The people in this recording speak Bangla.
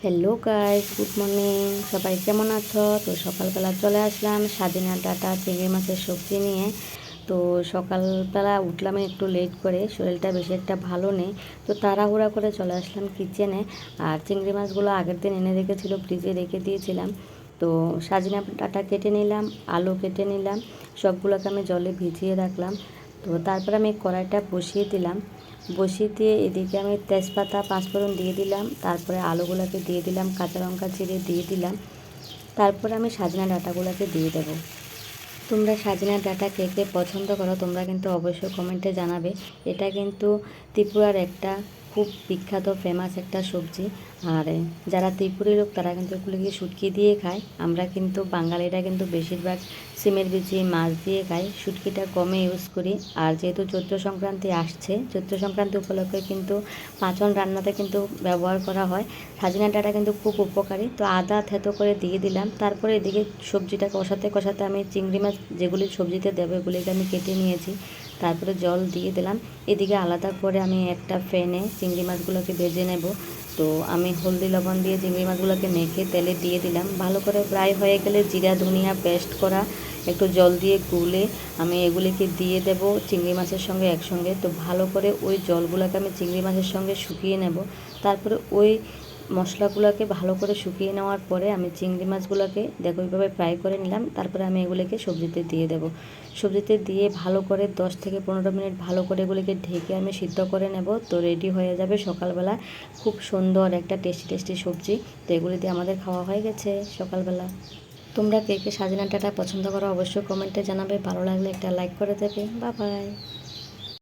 Hello guys, good morning. সবাই কেমন আছো? তো সকালবেলা চলে আসলাম স্বাধীনা ডাটা চিংড়ি মাছের সবজি নিয়ে। তো সকালবেলা উঠলাম একটু লেট করে, শরীরটা বেশি একটা ভালো নেই। তো তাড়াহুড়া করে চলে আসলাম কিচেনে। আর চিংড়ি মাছগুলো আগের দিন এনে রেখেছিল, ফ্রিজে রেখে দিয়েছিলাম। তো সজনে ডাঁটা কেটে নিলাম, আলু কেটে নিলাম, সবগুলোকে আমি জলে ভিজিয়ে রাখলাম। তো তারপর আমি কড়াইটা বসিয়ে দিলাম। বসিয়ে দিয়ে এদিকে আমি তেজপাতা পাঁচফোড়ন দিয়ে দিলাম, তারপরে আলুগুলোকে দিয়ে দিলাম, কাঁচা লঙ্কা চিড়ে দিয়ে দিলাম। তারপরে আমি সজনে ডাঁটাগুলোকে দিয়ে দেবো। তোমরা সজনে ডাঁটা কে কে পছন্দ করো তোমরা কিন্তু অবশ্যই কমেন্টে জানাবে। এটা কিন্তু ত্রিপুরার একটা খুব বিখ্যাত ফেমাস একটা সবজি। আর যারা ত্রিপুরী লোক তারা কিন্তু এগুলোকে শুটকি দিয়ে খায়। আমরা কিন্তু বাঙালিরা কিন্তু বেশিরভাগ সিমের বিচি মাছ দিয়ে খাই, শুটকিটা কমে ইউজ করি। আর যেহেতু চৈত্র সংক্রান্তি আসছে, চৈত্র সংক্রান্তি উপলক্ষে কিন্তু পাঁচন রান্নাতে কিন্তু ব্যবহার করা হয়। সজনে ডাঁটা কিন্তু খুব উপকারী। তো আদা থেতো করে দিয়ে দিলাম। তারপরে এদিকে সবজিটা কষাতে কষাতে আমি চিংড়ি মাছ যেগুলি সবজিতে দেবো এগুলিকে আমি কেটে নিয়েছি। তারপরে জল দিয়ে দিলাম। এদিকে আলাদা করে আমি একটা ফ্যানে চিংড়ি মাছগুলোকে ভেজে নেব। তো আমি হলদি লবণ দিয়ে চিংড়ি মাছগুলোকে মেখে তেলে দিয়ে দিলাম। ভালো করে ফ্রাই হয়ে গেলে জিরা ধনিয়া পেস্ট করা একটু জল দিয়ে গুলে আমি এগুলিকে দিয়ে দেব চিংড়ি মাছের সঙ্গে একসঙ্গে। তো ভালো করে ওই জলগুলোকে আমি চিংড়ি মাছের সঙ্গে শুকিয়ে নেব। তারপরে ওই মশলাগুলোকে ভালো করে শুকিয়ে নেওয়ার পরে আমি চিংড়ি মাছগুলোকে দেখো এইভাবে ফ্রাই করে নিলাম। তারপরে আমি এগুলিকে সবজিতে দিয়ে দেব। সবজিতে দিয়ে ভালো করে 10 থেকে 15 মিনিট ভালো করে এগুলিকে ঢেকে আমি সিদ্ধ করে নেব। তো রেডি হয়ে যাবে সকালবেলা খুব সুন্দর একটা টেস্টি টেস্টি সবজি। তো এগুলি দিয়ে আমাদের খাওয়া হয়ে গেছে সকালবেলা। তোমরা কে কে সজনে ডাঁটা পছন্দ করো অবশ্যই কমেন্টে জানাবে। ভালো লাগলে একটা লাইক করে দেবে। Bye bye.